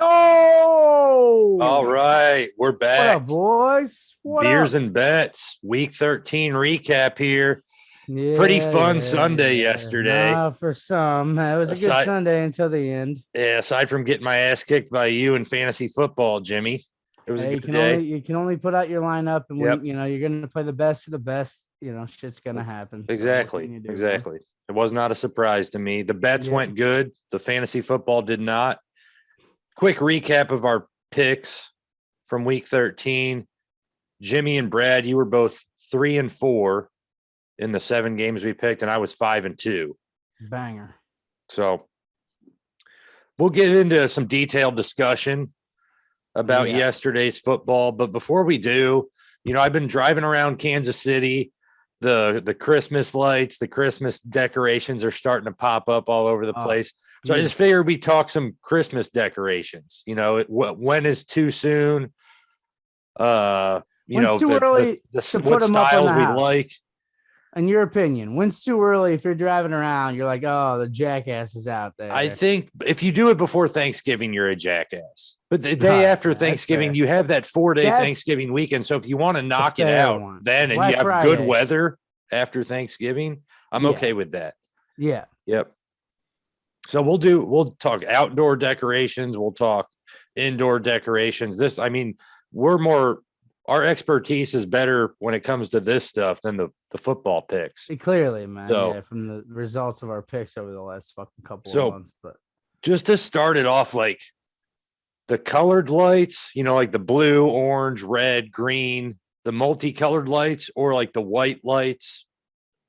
Oh, All right, we're back. What up, boys? What Beers up? and Bets, Week 13 recap here. Yeah, Pretty fun Sunday yesterday. For some, it was a good Sunday until the end. Yeah, aside from getting my ass kicked by you in fantasy football, Jimmy, it was a good day. You can only put out your lineup, and when Yep. you're going to play the best of the best, shit's going to happen. Exactly. So exactly. Man? It was not a surprise to me. The bets went good. The fantasy football did not. Quick recap of our picks from Week 13. Jimmy and Brad, you were both 3-4 in the 7 games we picked, and I was 5-2. Banger. So we'll get into some detailed discussion about yesterday's football. But before we do, I've been driving around Kansas City. The Christmas lights, the Christmas decorations are starting to pop up all over the place. So I just figured we talk some Christmas decorations. When is too soon? When's too early to put them up on the house? We like. In your opinion, when's too early if you're driving around? You're like, oh, the jackass is out there. I think if you do it before Thanksgiving, you're a jackass. But the day after Thanksgiving, you have that 4-day Thanksgiving weekend. So if you want to knock it out then and Black you have good weather after Thanksgiving, I'm okay with that. Yeah. Yep. So we'll talk outdoor decorations. We'll talk indoor decorations. Our expertise is better when it comes to this stuff than the football picks. Clearly, man. So, from the results of our picks over the last fucking couple of months. But just to start it off, like the colored lights, like the blue, orange, red, green, the multicolored lights, or like the white lights,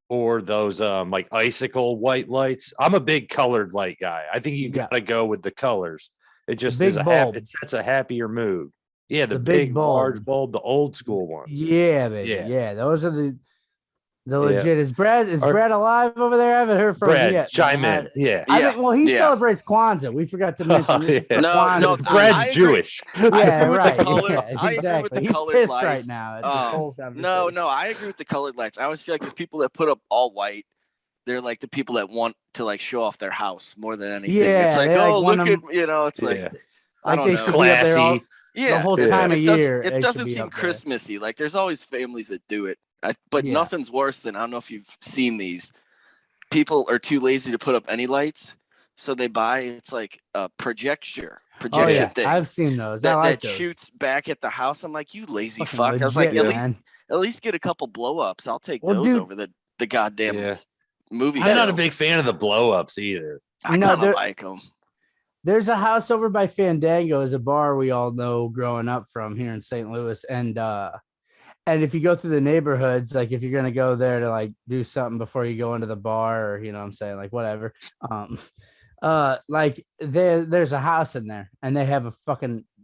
or those like icicle white lights. I'm a big colored light guy. I think you gotta go with the colors. It just is it sets a happier mood. Yeah, the big large bulb, the old school ones. Yeah, baby. Yeah, those are the legit. Is Brad alive over there? I haven't heard from him yet. Chime in. Yeah. He celebrates Kwanzaa. We forgot to mention. No, Brad's Jewish. Yeah, right. I agree with the colored pissed lights right now. No, I agree with the colored lights. I always feel like the people that put up all white, they're like the people that want to like show off their house more than anything. Yeah, it's like, look at it's like I don't know, classy. The whole time of year. It doesn't seem Christmassy. Like there's always families that do it. But nothing's worse than, I don't know if you've seen these. People are too lazy to put up any lights, so they buy, it's like a projection thing. I've seen those. That shoots back at the house. I'm like, you lazy fuck. I was like, at least get a couple blow ups. I'll take those over the goddamn movie. I'm not a big fan of the blow ups either. I don't like them. There's a house over by Fandango, is a bar we all know growing up from here in St. Louis. And if you go through the neighborhoods, like if you're going to go there to like do something before you go into the bar, or, I'm saying, like whatever, like there's a house in there and they have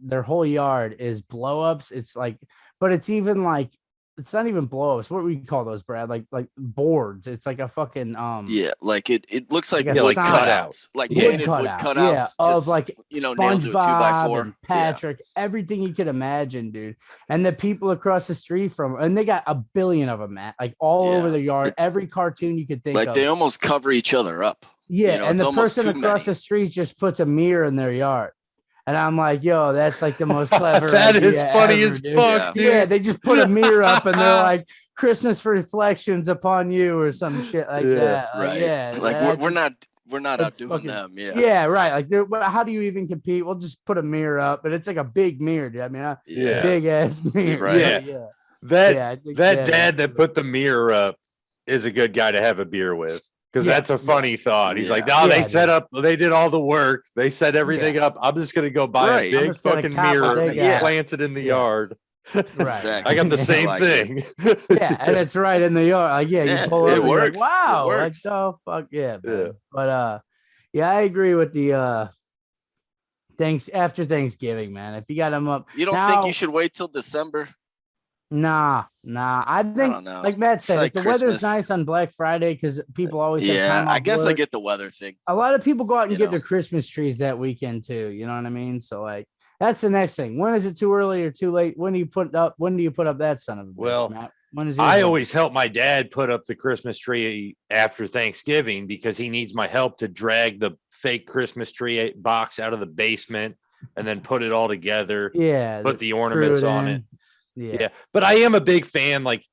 their whole yard is blow ups. It's like, but it's even like, it's not even blow ups. What do we call those, Brad? Like boards. It's like a fucking like it looks like like cutouts, like wood cutouts, of like nailed to a 2x4 and Patrick, everything you could imagine, dude. And the people across the street and they got a billion of them, Matt, like all over the yard. Every cartoon you could think of. They almost cover each other up. Yeah, and the person across the street just puts a mirror in their yard. And I'm like, yo, that's like the most clever. That is funny ever, as fuck, dude. Yeah, they just put a mirror up and they're like, Christmas reflections upon you or some shit like that. Like, we're not outdoing them. Yeah. Yeah, right. Like, how do you even compete? We'll just put a mirror up, but it's like a big mirror, dude. I mean, big ass mirror. Right. Yeah. That dad that put the mirror up is a good guy to have a beer with. Because that's a funny thought. He's like, no, they did all the work. They set everything up. I'm just going to go buy a big fucking mirror and plant it in the yard. Right. Exactly. I got the same thing. And it's right in the yard. Like, you pull it over. Works. Like, wow. It works. Like, so fuck yeah. But I agree with the after Thanksgiving, man. If you got them up. You don't think you should wait till December? Nah. I think, like Matt said, if the weather's nice on Black Friday, because people always have time off I guess work. I get the weather thing. A lot of people go out and get their Christmas trees that weekend too. You know what I mean? So like, that's the next thing. When is it too early or too late? When do you put up that son of a bitch, Well, Matt? When is yours I up? always help my dad put up the Christmas tree after Thanksgiving because he needs my help to drag the fake Christmas tree box out of the basement and then put it all together, Yeah, put the screw ornaments on in. it. Yeah. Yeah. But I am a big fan. Like,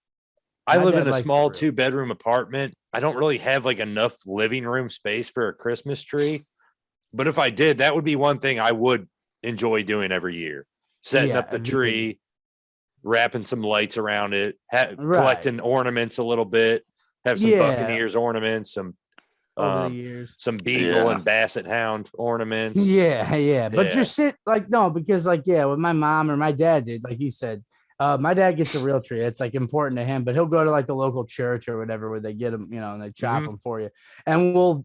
I My live dad in a likes small the real. 2-bedroom apartment. I don't really have like enough living room space for a Christmas tree. But if I did, that would be one thing I would enjoy doing every year. Setting Yeah, up the it'd be good. tree, wrapping some lights around it, Right. collecting ornaments a little bit, have some Yeah. Buccaneers ornaments, some Over the years. some Beagle Yeah. and Basset Hound ornaments. Yeah. But Yeah. just sit like no, because like with my mom or my dad did, like you said, my dad gets a real tree. It's like important to him, but he'll go to like the local church or whatever where they get them, and they chop Mhm. them for you.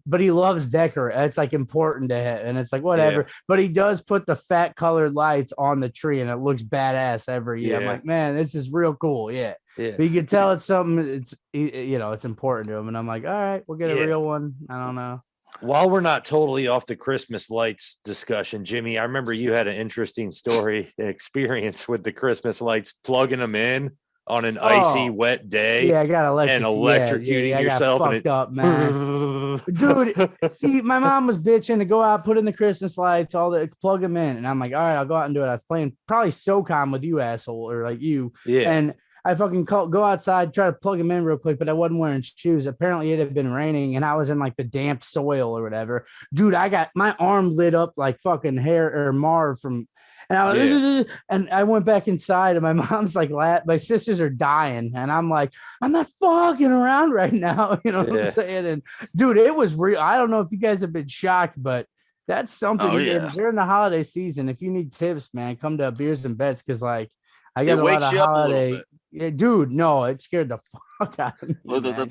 But he loves decor. It's like important to him, and it's like whatever. Yeah. But he does put the fat colored lights on the tree, and it looks badass every year. I'm Yeah. like, man, this is real cool. Yeah. Yeah. But you can tell it's something. It's important to him, and I'm like, all right, we'll get a Yeah. real one. I don't know. While we're not totally off the Christmas lights discussion, Jimmy, I remember you had an interesting story experience with the Christmas lights, plugging them in on an icy, wet day. Yeah, I got and electrocuted electrocuting I got yourself. fucked up, man. Dude, see, my mom was bitching to go out, put in the Christmas lights, plug them in. And I'm like, all right, I'll go out and do it. I was playing probably SOCOM with you, asshole, or like you. Yeah. And I fucking go outside, try to plug them in real quick, but I wasn't wearing shoes. Apparently, it had been raining and I was in like the damp soil or whatever. Dude, I got my arm lit up like fucking hair or Marv from. And I was, and I went back inside, and my mom's like, my sisters are dying, and I'm like, I'm not fucking around right now, you know what I'm saying? And dude, it was real. I don't know if you guys have been shocked, but that's something. During the holiday season, if you need tips, man, come to Beers and Bets because like I got a lot of holiday. Yeah, dude, no, it scared the fuck out of me.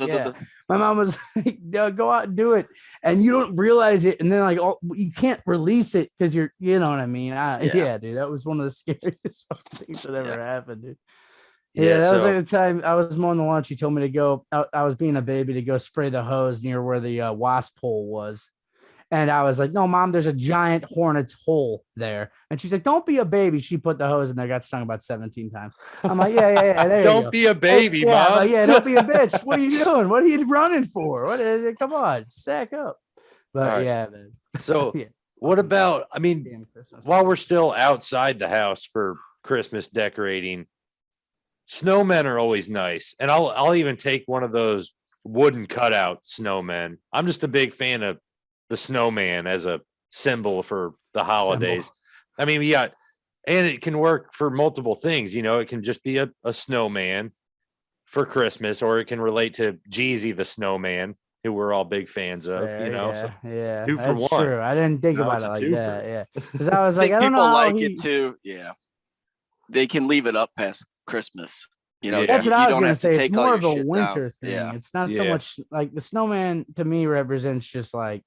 Yeah. My mom was like, go out and do it. And you don't realize it. And then like, you can't release it because you know what I mean? Yeah, dude, that was one of the scariest things that ever happened, dude. Yeah, that was like the time I was mowing the lawn. She told me to go, I was being a baby to go spray the hose near where the wasp hole was. And I was like, no, Mom, there's a giant hornet's hole there. And she's like, don't be a baby. She put the hose in there, got stung about 17 times. I'm like, yeah. There don't be a baby, Mom. Like, don't be a bitch. What are you doing? What are you running for? Come on, sack up. But man. So what about, I mean, while we're still outside the house for Christmas decorating, snowmen are always nice. And I'll even take one of those wooden cutout snowmen. I'm just a big fan of the snowman as a symbol for the holidays. I mean, and it can work for multiple things. It can just be a snowman for Christmas, or it can relate to Jeezy the snowman, who we're all big fans of. Yeah, two for that's one. true. I didn't think about it like that. Yeah, because I was like, I don't know how like it too. Yeah, they can leave it up past Christmas. That's what I was gonna say. It's more of a winter thing. Yeah. It's not so much like the snowman to me represents just like.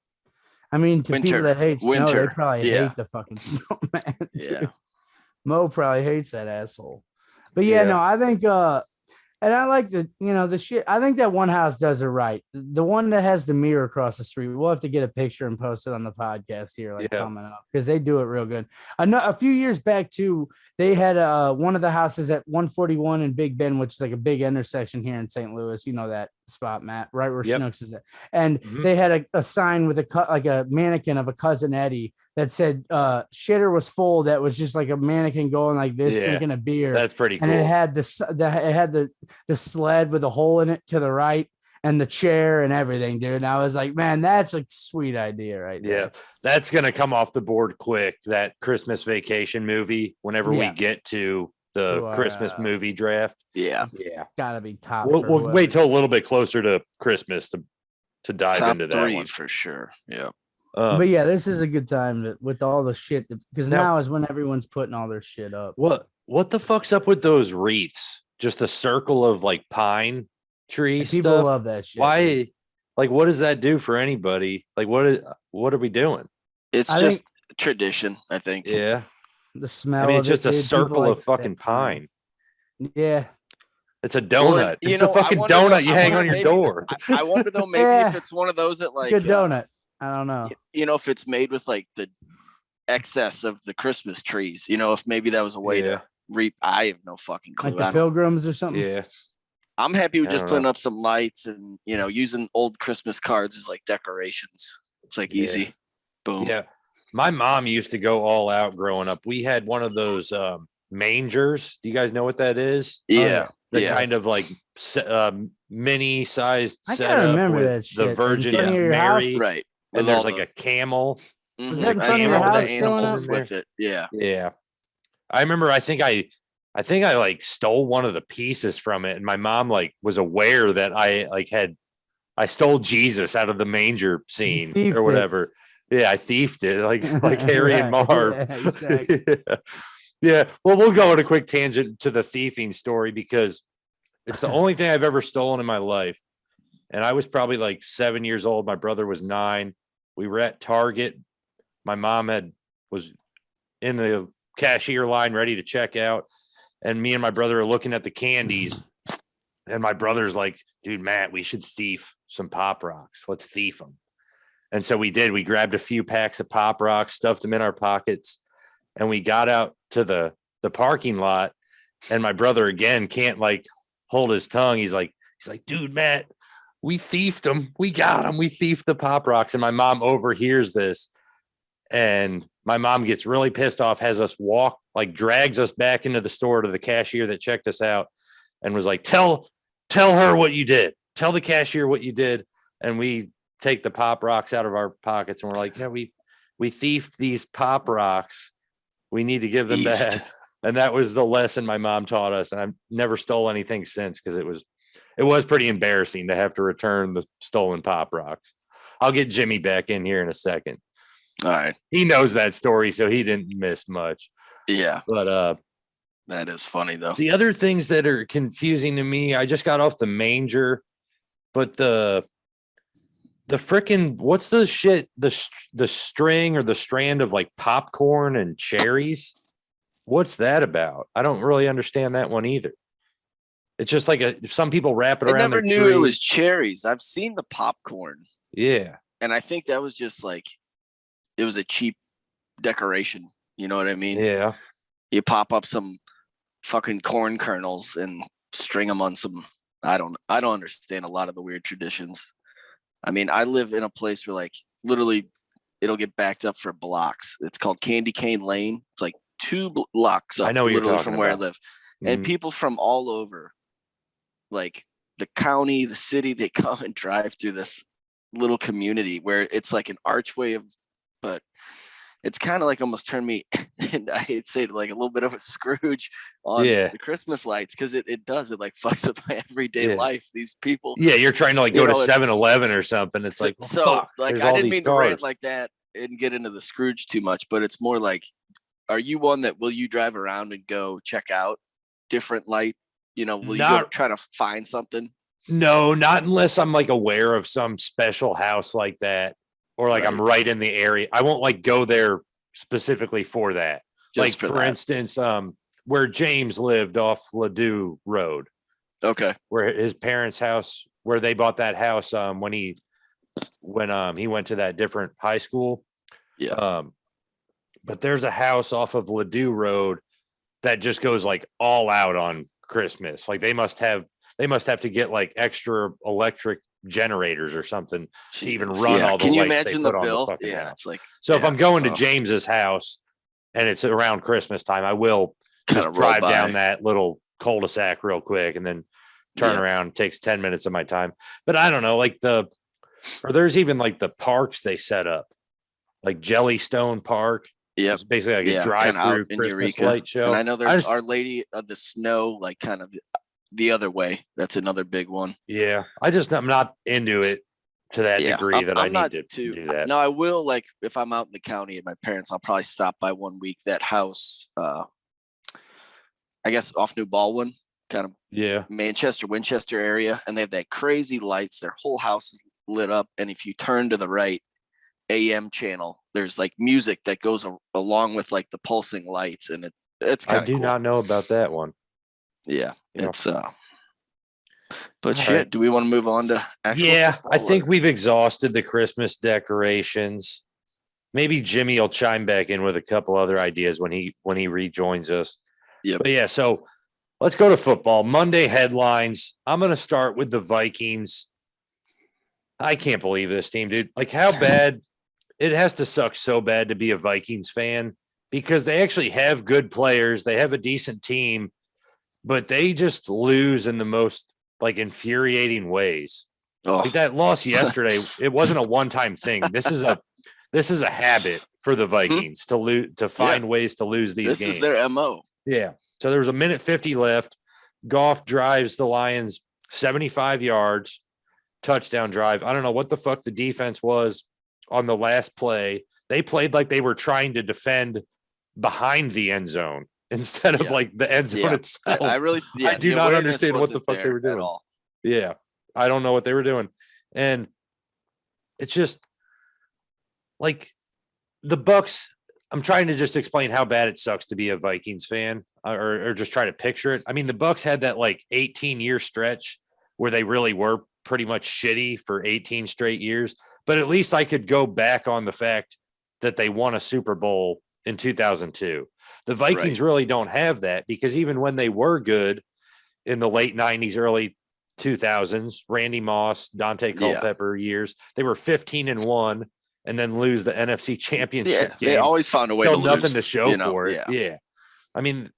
I mean, to people that hate snow, they probably hate the fucking snowman. Yeah. Mo probably hates that asshole. But no, I think and I like the shit. I think that one house does it right. The one that has the mirror across the street. We'll have to get a picture and post it on the podcast here, coming up, because they do it real good. A few years back too, they had one of the houses at 141 in Big Bend, which is like a big intersection here in St. Louis. You know that spot, Matt, right where Schnucks is at. And they had a sign with a mannequin of a cousin Eddie that said shitter was full. That was just like a mannequin going like this, drinking a beer. That's pretty cool. And it had the sled with a hole in it to the right and the chair and everything, dude. And I was like, man, that's a sweet idea right there. Yeah, that's going to come off the board quick, that Christmas Vacation movie, whenever we get to the Christmas movie draft. Yeah. Gotta be top. We'll wait till a little bit closer to Christmas to dive top into that one. For sure. Yeah. But this is a good time with all the shit, because now is when everyone's putting all their shit up. What the fuck's up with those wreaths? Just a circle of like pine tree people stuff. Love that shit. Why? Dude. Like, what does that do for anybody? Like, what are we doing? It's just tradition, I think. Yeah. The smell. I mean, it's of just a circle of fucking pine. Yeah. It's a donut. It's a fucking donut you hang on your door. I wonder though, maybe if it's one of those that like good donut. I don't know. If it's made with like the excess of the Christmas trees, if maybe that was a way to reap. I have no fucking clue. Like the Pilgrims or something. Yeah. I'm happy with I just don't putting know. up some lights and using old Christmas cards as like decorations. It's like Yeah. easy. Boom. Yeah. My mom used to go all out growing up. We had one of those mangers. Do you guys know what that is? Oh Yeah. yeah. The Yeah. kind of like mini sized I gotta setup remember with that the shit. In Virgin front of your Mary, house? Right. and With there's all like the a camel. Was There's that a in front of your camel all with the a house skull growing animals up? in there. with it. Yeah. Yeah. I remember I think I like stole one of the pieces from it, and my mom like was aware that I stole Jesus out of the manger scene thiefed or it. whatever. Yeah, I thiefed it like Harry and Right. Marv. Yeah, exactly. Yeah. Yeah. Well, we'll go on a quick tangent to the thieving story because it's the only thing I've ever stolen in my life. And I was probably like 7 years old. My brother was 9. We were at Target. My mom was in the cashier line ready to check out. And me and my brother are looking at the candies. And my brother's like, dude, Matt, we should thief some Pop Rocks. Let's thief them. And so we did. We grabbed a few packs of Pop Rocks, stuffed them in our pockets, and we got out to the parking lot. And my brother again can't like hold his tongue. He's like, dude, Matt, we thiefed them. We got them. We thiefed the Pop Rocks. And my mom overhears this. And my mom gets really pissed off, has us walk, like drags us back into the store to the cashier that checked us out and was like, tell her what you did. Tell the cashier what you did. And we take the Pop Rocks out of our pockets and we're like, yeah, we thiefed these Pop Rocks. We need to give them back. And that was the lesson my mom taught us. And I've never stole anything since because it was pretty embarrassing to have to return the stolen Pop Rocks. I'll get Jimmy back in here in a second. All right. He knows that story, so he didn't miss much. Yeah. But that is funny though. the other things that are confusing to me, I just got off the manger, but the freaking what's the shit, the string or the strand of like popcorn and cherries? What's that about? I don't really understand that one either. It's just like some people wrap it I around never their knew tree. it was cherries. I've seen the popcorn. Yeah. And I think that was just like it was a cheap decoration. You know what I mean? Yeah. You pop up some fucking corn kernels and string them on some. I don't understand a lot of the weird traditions. I mean, I live in a place where like literally it'll get backed up for blocks. It's called Candy Cane Lane. It's like 2 blocks up I know what you're literally talking from where I about. live. And Mhm. people from all over, like the county, the city, they come and drive through this little community where it's like an archway but it's kind of like almost turned me, and I hate to say it, like a little bit of a Scrooge on Yeah. the Christmas lights because it like fucks with my everyday Yeah. life. These people, Yeah, you're trying to like go to 7-Eleven or something. It's like, well, so fuck, like there's I all didn't these mean to rant cars. like that and get into the Scrooge too much, but it's more like, are you one that will you drive around and go check out different light? Will you go try to find something? No, not unless I'm like aware of some special house like that, or like I'm right in the area. I won't like go there specifically for that. Just like for instance, where James lived off Ladue Road. Okay. Where his parents' house, where they bought that house when he went to that different high school. Yeah. But there's a house off of Ladue Road that just goes like all out on Christmas. Like they must have to get like extra electric generators or something to even run all the Can you lights imagine they put the on bill? the fucking Yeah, house. it's like So if I'm going to James's house and it's around Christmas time, I will just drive down that little cul-de-sac real quick and then turn around. It takes 10 minutes of my time. But I don't know, like there's even like the parks they set up, like Jellystone Park. Yeah, it's basically like a drive-through Christmas light show. And I know there's Our Lady of the Snow, like kind of the other way. That's another big one. Yeah, I'm not into it to that degree that I need to do that. No, I will, like if I'm out in the county at my parents, I'll probably stop by one week. That house, I guess off New Baldwin, kind of Manchester, Winchester area, and they have that crazy lights. Their whole house is lit up, and if you turn to the right, AM channel, there's like music that goes along with like the pulsing lights, and it's kind of I do not know about that one. Yeah. It's but shit, right. Do we want to move on to actual football, I think we've exhausted the Christmas decorations. Maybe Jimmy will chime back in with a couple other ideas when he rejoins us. Yeah. But yeah, so let's go to football. Monday headlines. I'm going to start with the Vikings. I can't believe this team, dude. Like, how bad it has to suck so bad to be a Vikings fan, because they actually have good players. They have a decent team, but they just lose in the most like infuriating ways. Oh, Like that loss yesterday, it wasn't a one-time thing. This is a habit for the Vikings to lose, to find ways to lose these games. This is their MO. Yeah. So there was a minute 50 left. Goff drives the Lions 75 yards, touchdown drive. I don't know what the fuck the defense was on the last play. They played like they were trying to defend behind the end zone instead of like the end zone itself. I do not understand what the fuck they were doing. At all. Yeah. I don't know what they were doing. And it's just like the Bucks. I'm trying to just explain how bad it sucks to be a Vikings fan, or just try to picture it. I mean, the Bucks had that like 18-year stretch where they really were pretty much shitty for 18 straight years. But at least I could go back on the fact that they won a Super Bowl in 2002. The Vikings really don't have that, because even when they were good in the late 90s, early 2000s, Randy Moss, Dante Culpepper years, they were 15-1 and then lose the NFC Championship game. They always found a way to lose. Nothing to show for it. Yeah. I mean,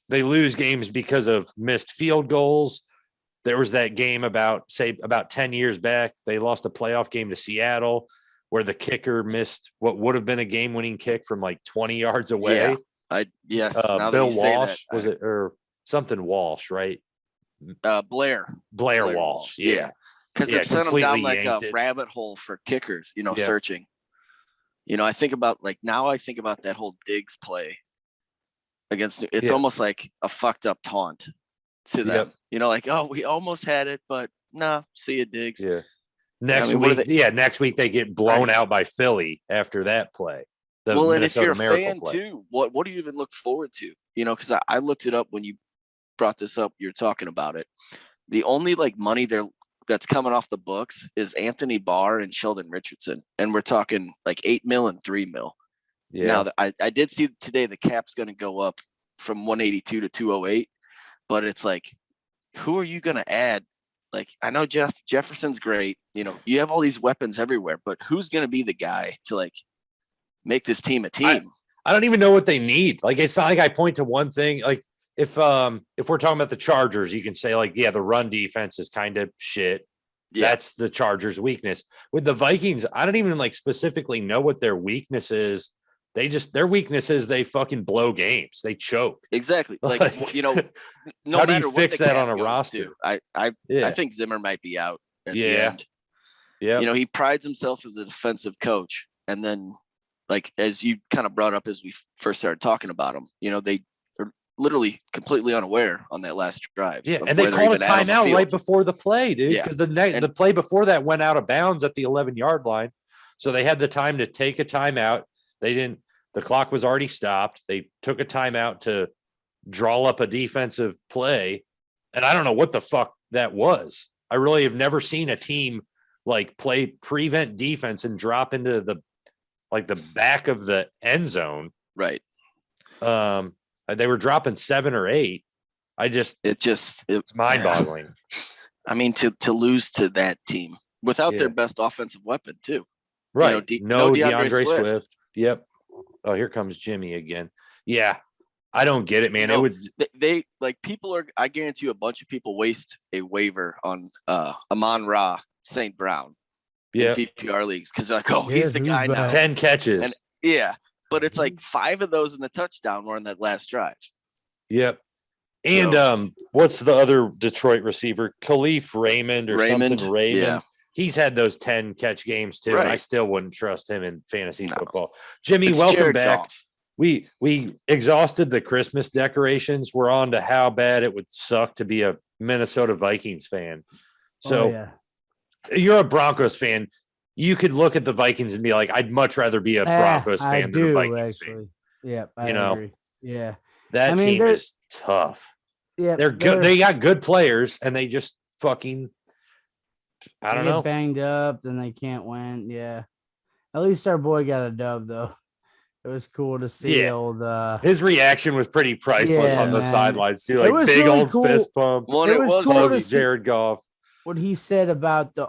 they lose games because of missed field goals. There was that game about 10 years back. They lost a playoff game to Seattle where the kicker missed what would have been a game-winning kick from like 20 yards away. Yeah. Bill Walsh, was it, or something Walsh, right? Blair Walsh. Yeah. Because it sent them down like a rabbit hole for kickers, searching. I think about that whole Diggs play against, it's almost like a fucked up taunt to them. Like, oh, we almost had it, but nah, see you, Diggs. Yeah. Next week they get blown out by Philly after that play. And if you're a fan too, what do you even look forward to? Because I looked it up when you brought this up, you're talking about it. The only like money that's coming off the books is Anthony Barr and Sheldon Richardson, and we're talking like $8 million and $3 million. Yeah. Now I did see today the cap's going to go up from 182 to 208, but it's like, who are you going to add? Like, I know Jefferson's great. You have all these weapons everywhere, but who's going to be the guy to like make this team a team? I don't even know what they need. Like, it's not like I point to one thing. Like, if we're talking about the Chargers, you can say like, yeah, the run defense is kind of shit. Yeah. That's the Chargers' weakness. With the Vikings, I don't even like specifically know what their weakness is. Their weakness is they fucking blow games. They choke. Exactly. Like, no how matter do you fix that on a roster? To, I think Zimmer might be out at the end. Yeah. He prides himself as a defensive coach. And then, like, as you kind of brought up as we first started talking about him, they are literally completely unaware on that last drive. Yeah, and they called a timeout right before the play, dude, because the play before that went out of bounds at the 11-yard line. So they had the time to take a timeout. The clock was already stopped. They took a timeout to draw up a defensive play. And I don't know what the fuck that was. I really have never seen a team like play prevent defense and drop into the back of the end zone. Right. They were dropping 7 or 8. It's mind boggling. I mean, to lose to that team without their best offensive weapon too. Right. No DeAndre Swift. Yep. Oh, here comes Jimmy again. Yeah. I don't get it, man. They like people are, I guarantee you a bunch of people waste a waiver on Amon-Ra St. Brown in PPR leagues. Cause they're like, oh, he's the guy now. 10 catches. And, but it's like 5 of those in the touchdown were in that last drive. Yep. And what's the other Detroit receiver? Khalif Raymond or something. Raymond. Yeah. He's had those 10 catch games too. Right. And I still wouldn't trust him in fantasy football. Jimmy, welcome Jared back. Goff. We exhausted the Christmas decorations. We're on to how bad it would suck to be a Minnesota Vikings fan. So you're a Broncos fan. You could look at the Vikings and be like, I'd much rather be a Broncos fan than a Vikings fan. Yeah, I agree. Yeah. That team is tough. Yeah. They're good. They got good players and they just fucking I don't know. Banged up, then they can't win. Yeah. At least our boy got a dub though. It was cool to see Yeah. old. His reaction was pretty priceless Yeah, on the man. sidelines too. It Like was big really old cool. fist pump. One, It it was was cool to heavy. see Jared Goff. what he said about the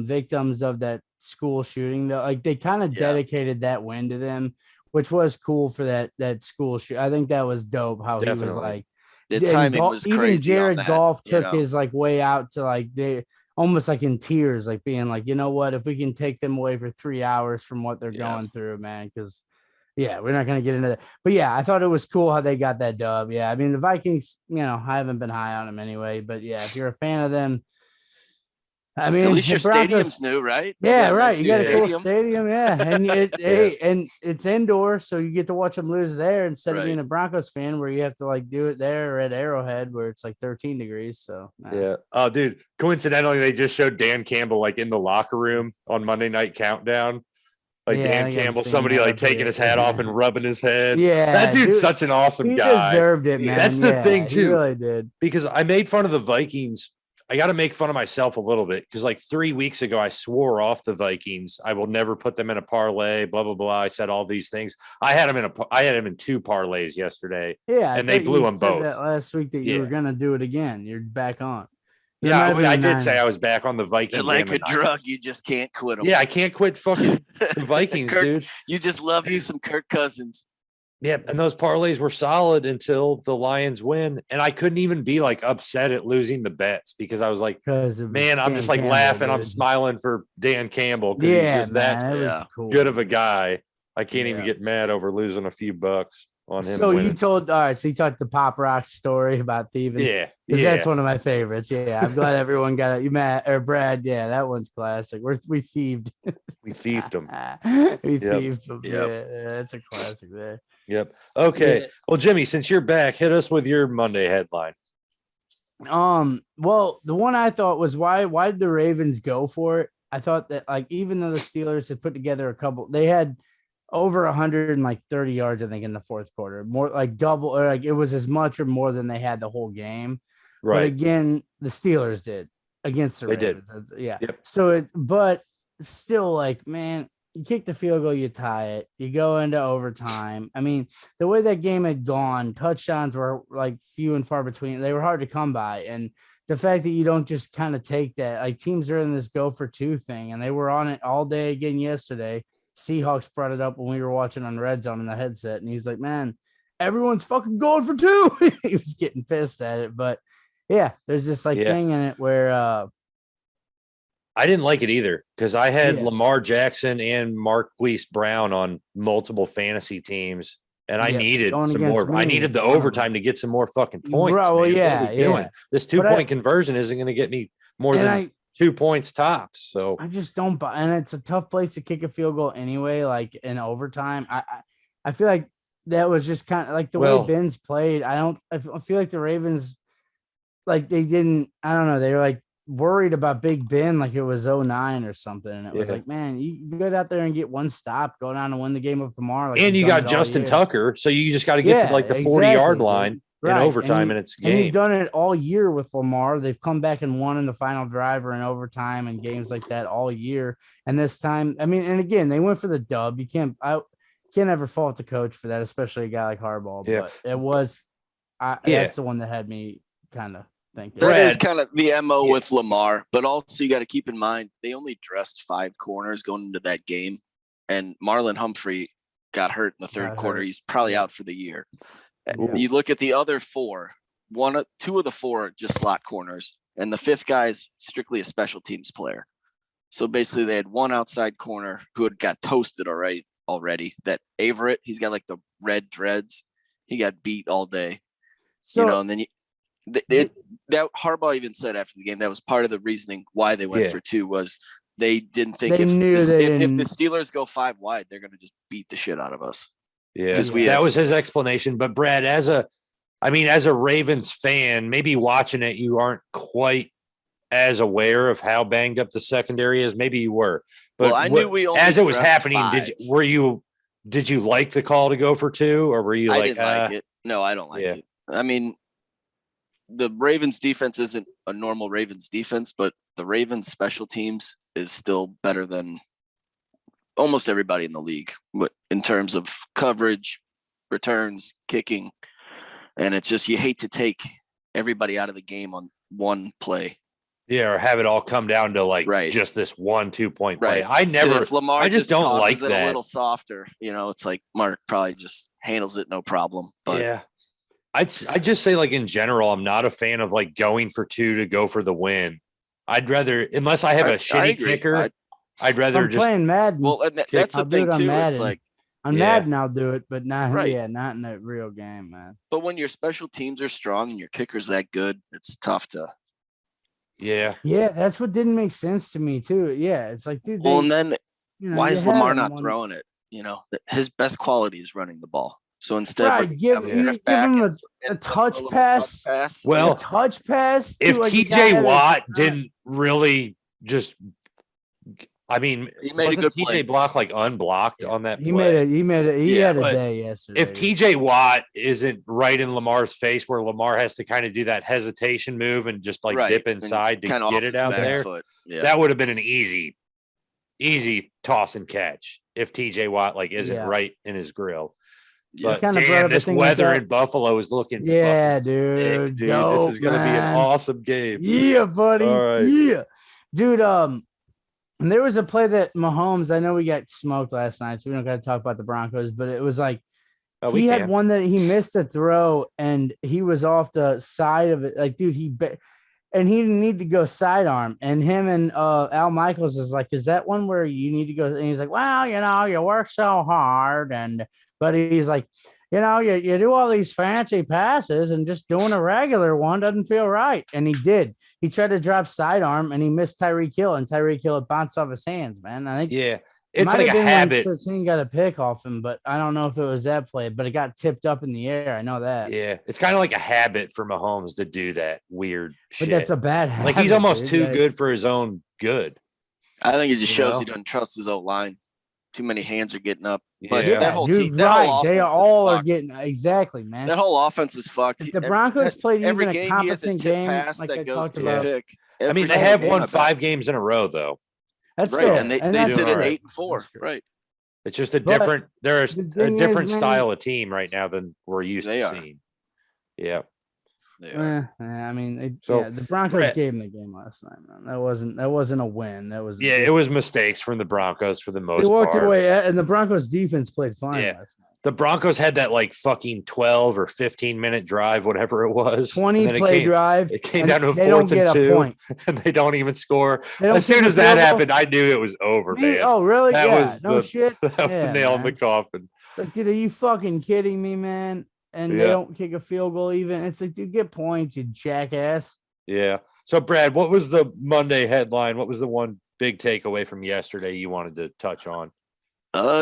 victims of that school shooting. Though, like they kind of Yeah. dedicated that win to them, which was cool for that school shoot. I think that was dope. How he was Definitely. like, The and timing was even crazy on Jared that, Goff you took know? his like way out to like they almost like in tears, like being like, you know what, if we can take them away for 3 hours from what they're Yeah. going through, man, because yeah, we're not gonna get into that. But yeah, I thought it was cool how they got that dub. Yeah, I mean the Vikings, I haven't been high on them anyway, but yeah, if you're a fan of them, I mean, At least your the Broncos, stadium's new, right? You yeah, got a right. nice You new got a cool stadium. stadium, yeah, and hey, and it's indoor, so you get to watch them lose there instead of Right. being a Broncos fan where you have to like do it there or at Arrowhead where it's like 13 degrees. So Yeah. Oh, dude. Coincidentally, they just showed Dan Campbell like in the locker room on Monday Night Countdown. Like Yeah, I Dan think I've Campbell, seen somebody that like up taking here. his hat off and rubbing his head. Yeah, That dude's dude, such an awesome he guy. deserved it, man. That's the thing, He too. really did. Because I made fun of the Vikings. I got to make fun of myself a little bit because like 3 weeks ago, I swore off the Vikings. I will never put them in a parlay, blah, blah, blah. I said all these things. I had them in 2 parlays yesterday. Yeah, and they blew them both. That last week that you were Yeah. gonna do it again. You're back on. It Yeah, might have been I the did say Niners. I was back on the Vikings. They're like and the a Niners. drug. You just can't quit them. Yeah, I can't quit fucking the Vikings, dude. You just love you some Kirk Cousins. Yeah, and those parlays were solid until the Lions win. And I couldn't even be like upset at losing the bets because I was like, man, I'm just like laughing. I'm smiling for Dan Campbell because he's just that was cool. good of a guy. I can't even get mad over losing a few bucks on him. So winning. you told so you talked the Pop Rock story about thieving. Yeah. Because that's one of my favorites. Yeah. I'm glad everyone got it. You Matt or Brad. Yeah, that one's classic. We thieved. We thieved them. Thieved them. Yeah, that's a classic there. Yep. Okay. Yeah. Well, Jimmy, since you're back, hit us with your Monday headline. Well, the one I thought was why did the Ravens go for it? I thought that like even though the Steelers had put together they had over 130 yards, I think, in the fourth quarter, more like double or like it was as much or more than they had the whole game. Right. But again, the Steelers did against the Ravens. Yeah. Yep. So but still like, man, you kick the field goal, you tie it, you go into overtime. I mean, the way that game had gone, touchdowns were like few and far between. They were hard to come by. And the fact that you don't just kind of take that, like teams are in this go for 2 thing, and they were on it all day again yesterday. Seahawks brought it up when we were watching on Red Zone in the headset, and he's like, man, everyone's fucking going for 2. He was getting pissed at it. But yeah, there's this like thing in it where I didn't like it either because I had Lamar Jackson and Marquise Brown on multiple fantasy teams, and I needed some more. I needed the overtime to get some more fucking points. Bro, well, doing? This 2-point conversion isn't going to get me more than 2 points tops. So I just don't buy, and it's a tough place to kick a field goal anyway. Like in overtime, I feel like that was just kind of like the way Ben's played. I feel like the Ravens, like they didn't. I don't know. They were like worried about Big Ben like it was 09 or something. And it was like, man, you get out there and get one stop, go down and win the game with Lamar. Like and you got Justin Tucker, so you just got to get to like the 40-yard line in overtime, and it's game. And you've done it all year with Lamar. They've come back and won in the final drive or in overtime and games like that all year. And this time, I mean, and again, they went for the dub. You can't ever fault the coach for that, especially a guy like Harbaugh. But it was, that's the one that had me kind of thinking. That is kind of the MO with Lamar, but also you got to keep in mind they only dressed 5 corners going into that game, and Marlon Humphrey got hurt in the third quarter. He's probably out for the year. You look at the other 4, 2 of the 4 are just slot corners, and the 5th guy's strictly a special teams player. So basically, they had 1 outside corner who had got toasted already. That Averett, he's got like the red dreads. He got beat all day, and then that Harbaugh even said after the game that was part of the reasoning why they went for 2 was they didn't think if the Steelers go 5 wide, they're going to just beat the shit out of us. Yeah, that was his explanation. But Brad, as a Ravens fan, maybe watching it, you aren't quite as aware of how banged up the secondary is. Maybe you were, but I knew we only as it was happening. 5. Did you like the call to go for 2, or were you I didn't like it? No, I don't like it. I mean, the Ravens defense isn't a normal Ravens defense, but the Ravens special teams is still better than almost everybody in the league, but in terms of coverage, returns, kicking, and it's just you hate to take everybody out of the game on one play. Yeah, or have it all come down to like Right. just this 1-2 point play. Right. If Lamar I just don't like it that. a little softer, it's like Mark probably just handles it no problem. But yeah. I'd just say, like, in general, I'm not a fan of like going for 2 to go for the win. I'd rather, unless I have a shitty kicker, I'd rather I'm just playing Madden. Well, and that's the I'll do thing it on too. Madden. It's like on Madden, I'll do it, but not Right. not in a real game, man. But when your special teams are strong and your kicker's that good, it's tough to. Yeah, that's what didn't make sense to me too. Yeah, it's like, dude. Well, and then why is you had Lamar him not one- throwing it? His best quality is running the ball. So instead, Right, give him a touch pass. Well, a touch pass. if like TJ Watt didn't really just, I mean, he made a wasn't good TJ play. Block like unblocked on that He play? he had a day yesterday. If TJ Watt isn't right in Lamar's face where Lamar has to kind of do that hesitation move and just like Right, dip inside to kinda get off it his out back there, foot. Yeah. that would have been an easy toss and catch if TJ Watt like isn't right in his grill. Yeah. But damn, this weather in Buffalo is looking yeah, fucking dude. sick, dude. Dope, this is gonna be an awesome game. Yeah, buddy. All right. Yeah, dude. And there was a play that Mahomes. I know we got smoked last night, so we don't got to talk about the Broncos. But it was like he had one that he missed a throw, and he was off the side of it. Like, dude, and he didn't need to go sidearm. And him and Al Michaels is like, is that one where you need to go? And he's like, well, you work so hard, but he's like, you do all these fancy passes and just doing a regular one doesn't feel right. And he did. He tried to drop sidearm and he missed Tyreek Hill, and Tyreek Hill it bounced off his hands, man. I think it's like a habit. 13 got a pick off him, but I don't know if it was that play, but it got tipped up in the air. I know that. Yeah, it's kind of like a habit for Mahomes to do that weird shit. But that's a bad habit. Like, he's almost too good for his own good. I think it just shows he doesn't trust his own line. Too many hands are getting up. But Yeah. that whole Dude, team, that whole they offense all is are fucked. getting exactly, man. That whole offense is fucked. If the Broncos played every even game, a he has a competent tip game, pass like that I goes talked to about, pick. I mean, they Every have game, won I bet. 5 games in a row, though. that's Right, fair. and they that's sit at fair. 8-4. That's true. Right. It's just a But different. There's the a thing different is, man, style of team right now than we're used They to are. seeing. Yeah. They are. I mean, So, the Broncos Brett- gave him the game last night, man. That wasn't a win. That was Yeah, it was mistakes from the Broncos for the most They walked part. away, and the Broncos defense played fine Yeah. last night. The Broncos had that like fucking 12 or 15-minute drive, whatever it was. 20 and then play drive. It came and down to a they don't 4th get and a 2, point. and they don't even score. They don't As soon kick a as that field goal. happened, I knew it was over, man. Oh, really? That yeah. was No shit. That was the Yeah, nail in man. the coffin. Like, dude, are you fucking kidding me, man? And they Yeah. don't kick a field goal even. It's like, dude, get points, you jackass. Yeah. So, Brad, what was the Monday headline? What was the one big takeaway from yesterday you wanted to touch on?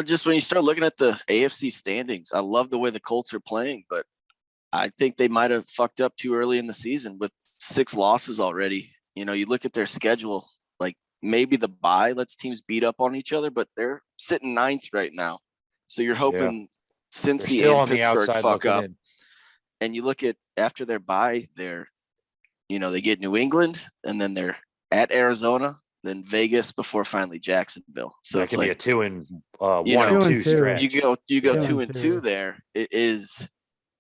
Just when you start looking at the AFC standings, I love the way the Colts are playing, but I think they might have fucked up too early in the season with 6 losses already. You look at their schedule, like maybe the bye lets teams beat up on each other, but they're sitting 9th right now. So you're hoping They're Cincy still and on the Pittsburgh outside fuck looking up. in. And you look at after their bye, they get New England, and then they're at Arizona, then Vegas before finally Jacksonville. So That it's could be like a 2 and You 1 know, and 2 2 and 2. stretch. you go 2 and 2 2. there. It is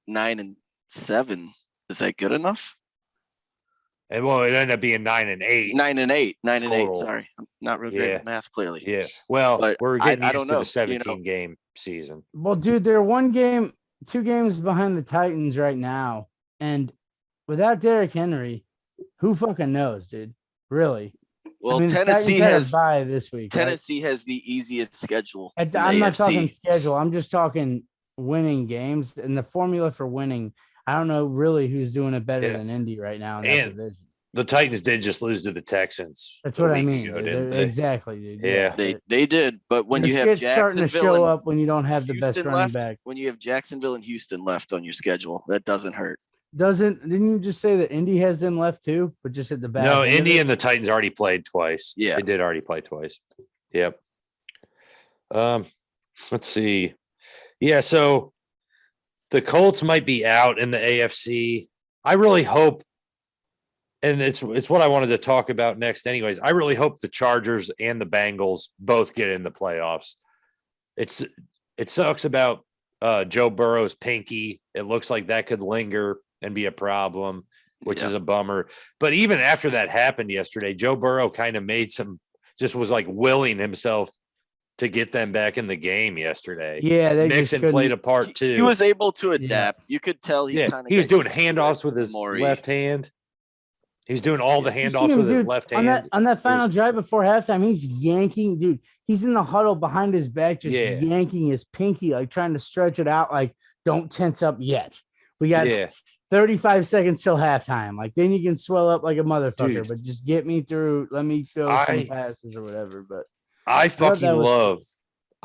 9 and 7. Is that good enough? And well, it ended up being 9 and 8. 9 and 8. 9 and 8. Total. Sorry, I'm not real great Yeah. at math. Clearly, Yeah. Well, But we're I getting don't used to know, the 17 game season. Well, dude, they're 2 games behind the Titans right now. And without Derrick Henry, who fucking knows, dude? Really? Well, the Tennessee Titans had a has bye this week. right? Tennessee has the easiest schedule. in the I'm not AFC. talking schedule. I'm just talking winning games and the formula for winning. I don't know really who's doing it better Yeah. than Indy right now in that And division. The Titans did just lose to the Texans. That's a what I week mean. ago, dude. didn't they? Exactly, dude. Yeah. They did, but when Your you have shit's starting to Jacksonville show and up when you don't have the best Houston running left, back. when you have Jacksonville and Houston left on your schedule, that doesn't hurt. Didn't you just say that Indy has them left too, but just at the back? No, end of Indy it? and the Titans already played twice. Yeah. They did already play twice. Yep. Let's see. Yeah, so the Colts might be out in the AFC. I really hope, and it's what I wanted to talk about next anyways. I really hope the Chargers and the Bengals both get in the playoffs. it sucks about Joe Burrow's pinky. It looks like that could linger and be a problem, which is a bummer. But even after that happened yesterday, Joe Burrow kind of just was like willing himself to get them back in the game yesterday. Yeah, they Mixon played a part too. He was able to adapt. You could tell he was doing handoffs with his left hand. He was doing all the handoffs with his left hand. On that final drive before halftime, he's yanking, dude. He's in the huddle behind his back, just yanking his pinky, like trying to stretch it out, like don't tense up yet. We got 35 seconds till halftime. Like then you can swell up like a motherfucker, dude. But just get me through. Let me throw some passes or whatever. But I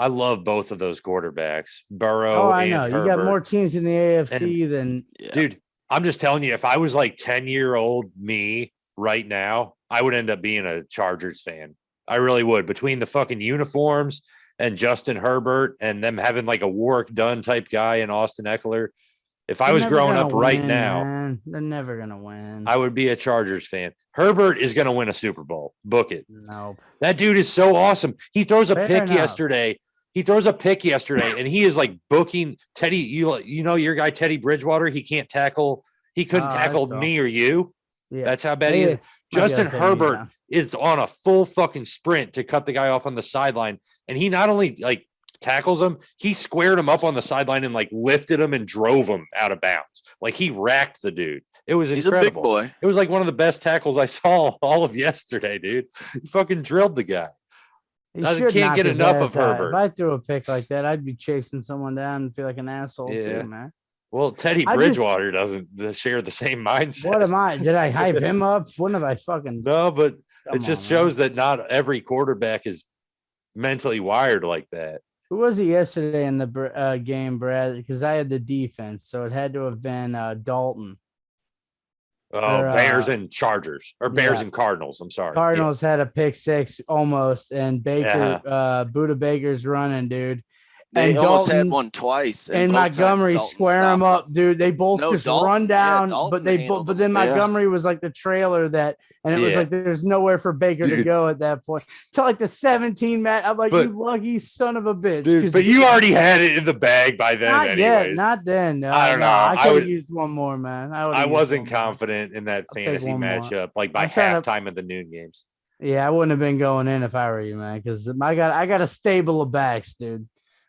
love both of those quarterbacks, Burrow. Oh, I know. And you Herbert. got more teams in the AFC than dude. I'm just telling you, if I was like 10-year-old me right now, I would end up being a Chargers fan. I really would. Between the fucking uniforms and Justin Herbert and them having like a Warwick Dunn type guy in Austin Eckler. If I was growing up right now, man. They're never going to win. I would be a Chargers fan. Herbert is going to win a Super Bowl. Book it. No. That dude is so awesome. He throws a pick yesterday. He throws a pick yesterday, and he is like booking Teddy. You know your guy Teddy Bridgewater. He can't tackle. He couldn't tackle me or you. Yeah. That's how bad he is. Justin Herbert is on a full fucking sprint to cut the guy off on the sideline, and he not only like tackles him, he squared him up on the sideline and like lifted him and drove him out of bounds. Like he racked the dude. It was incredible. He's a big boy. It was like one of the best tackles I saw all of yesterday, dude. He fucking drilled the guy. I can't get enough of Herbert. If I threw a pick like that, I'd be chasing someone down and feel like an asshole too, man. Well, Teddy Bridgewater doesn't share the same mindset. What am I? Did I hype him up? When have I fucking? No, but it just shows that not every quarterback is mentally wired like that. Who was it yesterday in the game, Brad? Because I had the defense, so it had to have been Dalton. Bears and Chargers, or Bears and Cardinals. I'm sorry. Cardinals had a pick six almost, and Buda Baker's running, dude. They and almost Dalton, had one twice. And Montgomery square them up, dude. They both run down, but then Montgomery was like the trailer and it was like there's nowhere for Baker to go at that point. Till like the 17 match, I'm like, you lucky son of a bitch. Dude, but you already had it in the bag by then. Not then. No, I don't know. I could have used one more, man. I wasn't confident in that fantasy matchup, like by halftime of the noon games. Yeah, I wouldn't have been going in if I were you, man, because I got a stable of backs, dude.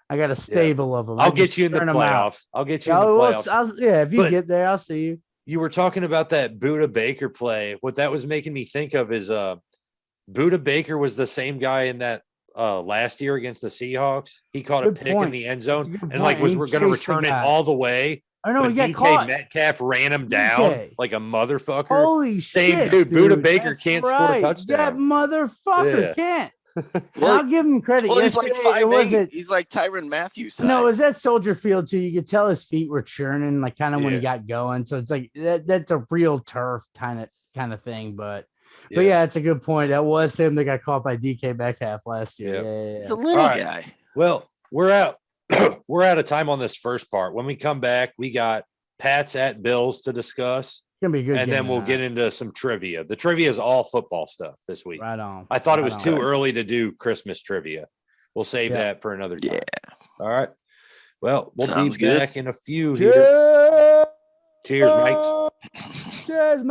I got a stable of them. I'll get you in the playoffs. I'll get you in the playoffs. If you get there, I'll see you. You were talking about that Buda Baker play. What that was making me think of is Buda Baker was the same guy in that last year against the Seahawks. He caught a pick in the end zone and like we're going to return it all the way. I know he got caught. Metcalf ran him down like a motherfucker. Holy shit, dude! Buda Baker can't score touchdowns. That motherfucker can't. I'll give him credit. Well, he's like 5'8". He's like Tyrann Mathieu size. No, it was that Soldier Field too. You could tell his feet were churning, like kind of when he got going. So it's like that's a real turf kind of thing. But yeah, it's a good point. That was him that got caught by DK Metcalf last year. Yeah. He's a little guy. Well, we're out. We're out of time on this first part. When we come back, we got Pats at Bills to discuss. Gonna be good. And then we'll get into some trivia. The trivia is all football stuff this week. Right on. I thought it was too early to do Christmas trivia. We'll save that for another time. Yeah. All right. Well, we'll be back in a few here. Cheers, Mike. Cheers,